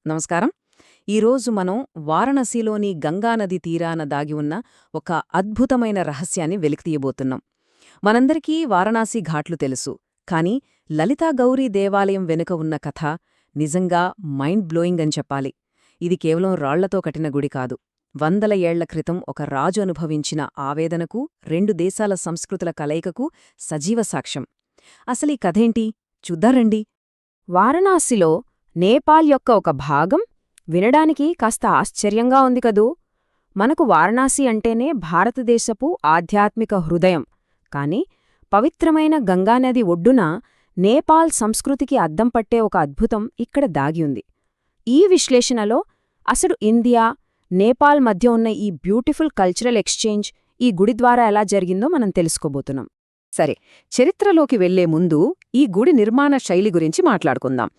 నమస్కారం. ఈరోజు మనం వారణాసిలోని గంగానది తీరాన దాగి ఉన్న ఒక అద్భుతమైన రహస్యాన్ని వెలికితీయబోతున్నాం. మనందరికీ వారణాసి ఘాట్లు తెలుసు, కానీ లలితా గౌరీ దేవాలయం వెనుక ఉన్న కథ నిజంగా మైండ్ బ్లోయింగ్ అని చెప్పాలి. ఇది కేవలం రాళ్లతో కట్టిన గుడి కాదు. వందల ఏళ్ల క్రితం ఒక రాజు అనుభవించిన ఆవేదనకు, రెండు దేశాల సంస్కృతుల కలయికకు సజీవ సాక్ష్యం. అసలీ కథేంటి చూద్దారండి. వారణాసిలో నేపాల్ యొక్క ఒక భాగం వినడానికి కాస్త ఆశ్చర్యంగా ఉంది కదూ. మనకు వారణాసి అంటేనే భారతదేశపు ఆధ్యాత్మిక హృదయం. కాని పవిత్రమైన గంగానది ఒడ్డున నేపాల్ సంస్కృతికి అద్దం పట్టే ఒక అద్భుతం ఇక్కడ దాగి ఉంది. ఈ విశ్లేషణలో అసలు ఇండియా, నేపాల్ మధ్య ఉన్న ఈ బ్యూటిఫుల్ కల్చరల్ ఎక్స్చేంజ్ ఈ గుడి ద్వారా ఎలా జరిగిందో మనం తెలుసుకోబోతున్నాం. సరే, చరిత్రలోకి వెళ్లే ముందు ఈ గుడి నిర్మాణ శైలి గురించి మాట్లాడుకుందాం.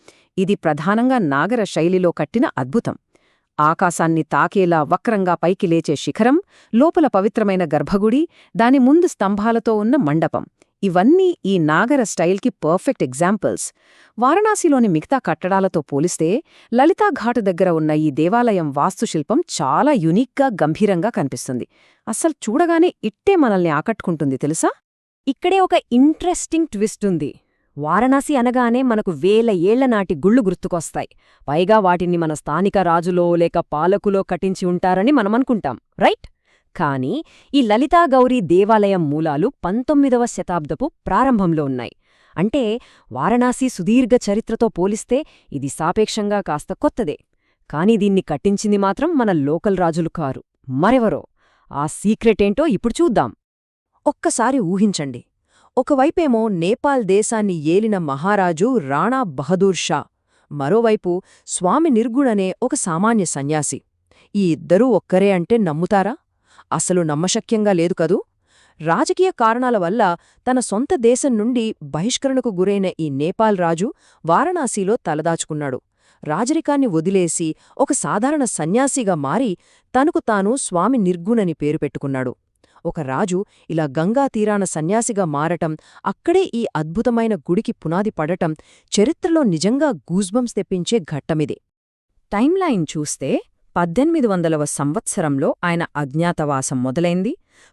ఇది ప్రధానంగా నాగర శైలిలో కట్టిన అద్భుతం. ఆకాశాన్ని తాకేలా వక్రంగా పైకి లేచే శిఖరం, లోపల పవిత్రమైన గర్భగుడి, దాని ముందు స్తంభాలతో ఉన్న మండపం, ఇవన్నీ ఈ నాగర స్టైల్కి పర్ఫెక్ట్ ఎగ్జాంపుల్స్. వారణాసిలోని మిగతా కట్టడాలతో పోలిస్తే లలితాఘాట్ దగ్గర ఉన్న ఈ దేవాలయం వాస్తుశిల్పం చాలా యునిక్గా, గంభీరంగా కనిపిస్తుంది. అస్సలు చూడగానే ఇట్టే మనల్ని ఆకట్టుకుంటుంది తెలుసా. ఇక్కడే ఒక ఇంట్రెస్టింగ్ ట్విస్ట్ ఉంది. వారణాసి అనగానే మనకు వేల ఏళ్లనాటి గుళ్ళు గుర్తుకొస్తాయి. పైగా వాటిని మన స్థానిక రాజులో లేక పాలకులో కట్టించి ఉంటారని మనమనుకుంటాం, రైట్? కానీ ఈ లలితాగౌరీ దేవాలయం మూలాలు 19వ శతాబ్దపు ప్రారంభంలో ఉన్నాయి. అంటే వారణాసి సుదీర్ఘ చరిత్రతో పోలిస్తే ఇది సాపేక్షంగా కాస్త కొత్తదే. కాని దీన్ని కట్టించింది మాత్రం మన లోకల్ రాజులు కారు, మరెవరో. ఆ సీక్రెటేంటో ఇప్పుడు చూద్దాం. ఒక్కసారి ఊహించండి. ఒకవైపేమో నేపాల్ దేశాన్ని ఏలిన మహారాజు రాణా బహదూర్ షా, మరోవైపు స్వామి నిర్గుణనే ఒక సామాన్య సన్యాసి. ఈ ఇద్దరూ ఒక్కరే అంటే నమ్ముతారా? అసలు నమ్మశక్యంగా లేదు కదూ. రాజకీయ కారణాల వల్ల తన సొంత దేశం నుండి బహిష్కరణకు గురైన ఈ నేపాల్ రాజు వారణాసిలో తలదాచుకున్నాడు. రాజరికాన్ని వదిలేసి ఒక సాధారణ సన్యాసిగా మారి తనకు తాను స్వామి నిర్గుణని పేరు పెట్టుకున్నాడు. ఒక రాజు ఇలా గంగా తీరాన సన్యాసిగా మారటం, అక్కడే ఈ అద్భుతమైన గుడికి పునాది పడటం చరిత్రలో నిజంగా గూస్బంప్స్ తెప్పించే ఘట్టమిదే. టైమ్లైన్ చూస్తే 1800వ సంవత్సరంలో ఆయన అజ్ఞాతవాసం మొదలైంది,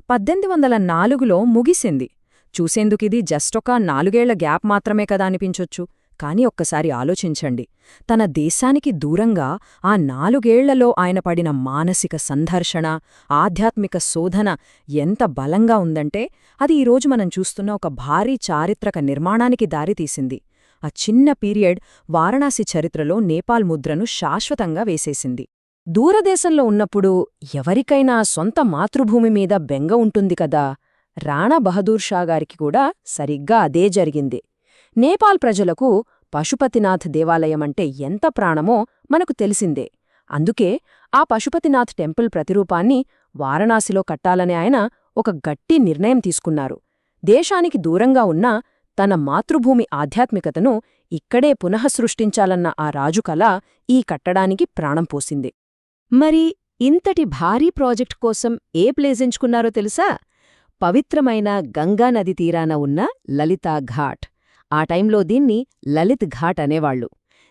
1804లో ముగిసింది. చూసేందుకిది జస్టొక 4 ఏళ్ల గ్యాప్ మాత్రమే కదా అనిపించొచ్చు. కాని ఒక్కసారి ఆలోచించండి, తన దేశానికి దూరంగా ఆ 4 ఏళ్లలో ఆయన పడిన మానసిక సంఘర్షణ, ఆధ్యాత్మిక శోధన ఎంత బలంగా ఉందంటే అది ఈరోజు మనం చూస్తున్న ఒక భారీ చారిత్రక నిర్మాణానికి దారితీసింది. ఆ చిన్న పీరియడ్ వారణాసి చరిత్రలో నేపాల్ ముద్రను శాశ్వతంగా వేసేసింది. దూరదేశంలో ఉన్నప్పుడు ఎవరికైనా సొంత మాతృభూమి మీద బెంగ ఉంటుంది కదా. రాణా బహదూర్ షా గారికి కూడా సరిగ్గా అదే జరిగింది. నేపాల్ ప్రజలకు పశుపతినాథ్ దేవాలయమంటే ఎంత ప్రాణమో మనకు తెలిసిందే. అందుకే ఆ పశుపతినాథ్ టెంపుల్ ప్రతిరూపాన్ని వారణాసిలో కట్టాలని ఆయన ఒక గట్టి నిర్ణయం తీసుకున్నారు. దేశానికి దూరంగా ఉన్న తన మాతృభూమి ఆధ్యాత్మికతను ఇక్కడే పునఃసృష్టించాలన్న ఆ రాజు కల ఈ కట్టడానికి ప్రాణం పోసింది. మరి ఇంతటి భారీ ప్రాజెక్ట్ కోసం ఏ ప్లేస్ ఎంచుకున్నారో తెలుసా? పవిత్రమైన గంగానది తీరాన ఉన్న లలితాఘాట్. ఆ టైంలో దీన్ని లలిత్ ఘాట్ అనేవాళ్లు.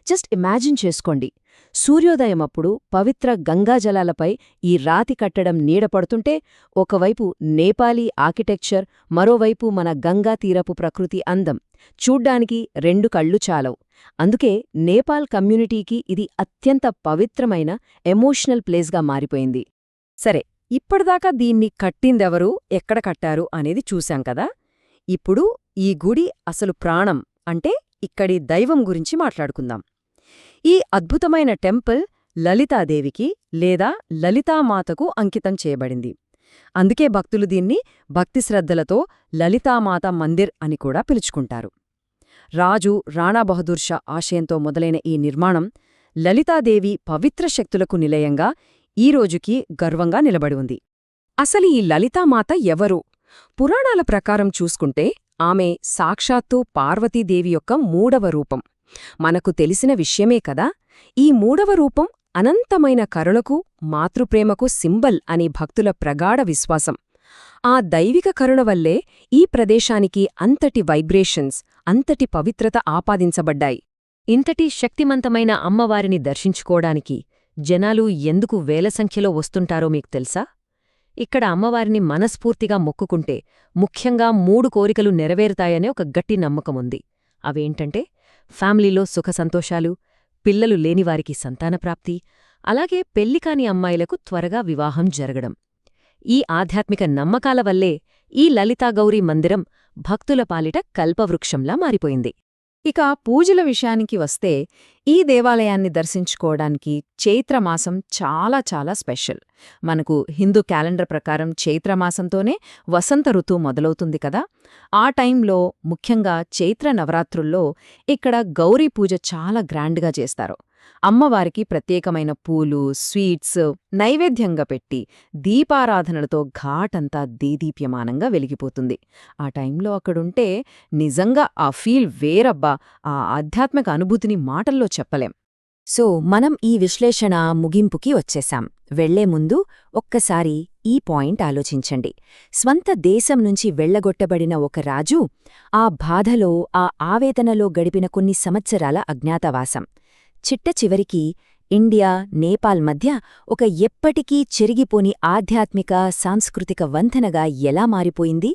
జస్ట్ ఇమాజిన్ చేసుకోండి, సూర్యోదయమప్పుడు పవిత్ర గంగాజలాలపై ఈ రాతి కట్టడం నీడపడుతుంటే ఒకవైపు నేపాలీ ఆర్కిటెక్చర్, మరోవైపు మన గంగా తీరపు ప్రకృతి అందం. చూడ్డానికి 2 కళ్ళు చాలవు. అందుకే నేపాల్ కమ్యూనిటీకి ఇది అత్యంత పవిత్రమైన ఎమోషనల్ ప్లేస్గా మారిపోయింది. సరే, ఇప్పటిదాకా దీన్ని కట్టిందెవరు, ఎక్కడ కట్టారు అనేది చూశాం కదా. ఇప్పుడు ఈ గుడి అసలు ప్రాణం అంటే ఇక్కడి దైవం గురించి మాట్లాడుకుందాం. ఈ అద్భుతమైన టెంపుల్ లలితాదేవికి లేదా లలితామాతకు అంకితం చేయబడింది. అందుకే భక్తులు దీన్ని భక్తిశ్రద్ధలతో లలితామాత మందిర్ అని కూడా పిలుచుకుంటారు. రాజు రాణా బహదూర్ షా ఆశయంతో మొదలైన ఈ నిర్మాణం లలితాదేవి పవిత్ర శక్తులకు నిలయంగా ఈరోజుకి గర్వంగా నిలబడి ఉంది. అసలు ఈ లలితామాత ఎవరు? పురాణాల ప్రకారం చూసుకుంటే ఆమె సాక్షాత్తు పార్వతీదేవి యొక్క 3వ రూపం. మనకు తెలిసిన విషయమే కదా. ఈ 3వ రూపం అనంతమైన కరుణకు, మాతృప్రేమకు సింబల్ అని భక్తుల ప్రగాఢ విశ్వాసం. ఆ దైవిక కరుణ వల్లే ఈ ప్రదేశానికి అంతటి వైబ్రేషన్స్, అంతటి పవిత్రత ఆపాదించబడ్డాయి. ఇంతటి శక్తిమంతమైన అమ్మవారిని దర్శించుకోడానికి జనాలు ఎందుకు వేల సంఖ్యలో వస్తుంటారో మీకు తెలుసా? ఇక్కడ అమ్మవారిని మనస్ఫూర్తిగా మొక్కుకుంటే ముఖ్యంగా 3 కోరికలు నెరవేరుతాయనే ఒక గట్టి నమ్మకముంది. అవేంటంటే ఫ్యామిలీలో సుఖసంతోషాలు, పిల్లలు లేనివారికి సంతానప్రాప్తి, అలాగే పెళ్లికాని అమ్మాయిలకు త్వరగా వివాహం జరగడం. ఈ ఆధ్యాత్మిక నమ్మకాల వల్లే ఈ లలితాగౌరీ మందిరం భక్తుల పాలిట కల్పవృక్షంలా మారిపోయింది. ఇక పూజల విషయానికి వస్తే ఈ దేవాలయాన్ని దర్శించుకోవడానికి చైత్రమాసం చాలా చాలా స్పెషల్. మనకు హిందూ క్యాలెండర్ ప్రకారం చైత్రమాసంతోనే వసంత ఋతువు మొదలవుతుంది కదా. ఆ టైంలో ముఖ్యంగా చైత్ర నవరాత్రుల్లో ఇక్కడ గౌరీ పూజ చాలా గ్రాండ్గా చేస్తారు. అమ్మవారికి ప్రత్యేకమైన పూలు, స్వీట్స్ నైవేద్యంగా పెట్టి దీపారాధనలతో ఘాటంతా దేదీప్యమానంగా వెలిగిపోతుంది. ఆ టైంలో అక్కడుంటే నిజంగా ఆ ఫీల్ వేరబ్బా. ఆ ఆధ్యాత్మిక అనుభూతిని మాటల్లో చెప్పలేం. సో మనం ఈ విశ్లేషణ ముగింపుకి వచ్చేశాం. వెళ్లే ముందు ఒక్కసారి ఈ పాయింట్ ఆలోచించండి. స్వంత దేశం నుంచి వెళ్లగొట్టబడిన ఒక రాజు, ఆ బాధలో, ఆ ఆవేదనలో గడిపిన కొన్ని సంవత్సరాల అజ్ఞాతవాసం, చిట్ట చివరికి ఇండియా, నేపాల్ మధ్య ఒక ఎప్పటికీ చెరిగిపోని ఆధ్యాత్మిక, సాంస్కృతిక వంతెనగా ఎలా మారిపోయింది?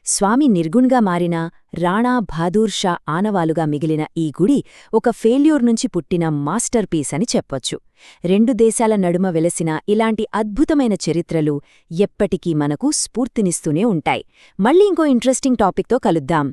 స్వామి నిర్గుణ్గా మారిన రాణా బహదూర్ షా ఆనవాలుగా మిగిలిన ఈ గుడి ఒక ఫెయిల్యూర్ నుంచి పుట్టిన మాస్టర్ పీస్ అని చెప్పొచ్చు. 2 దేశాల నడుమ వెలసిన ఇలాంటి అద్భుతమైన చరిత్రలు ఎప్పటికీ మనకు స్ఫూర్తినిస్తూనే ఉంటాయి. మళ్ళీ ఇంకో ఇంట్రెస్టింగ్ టాపిక్తో కలుద్దాం.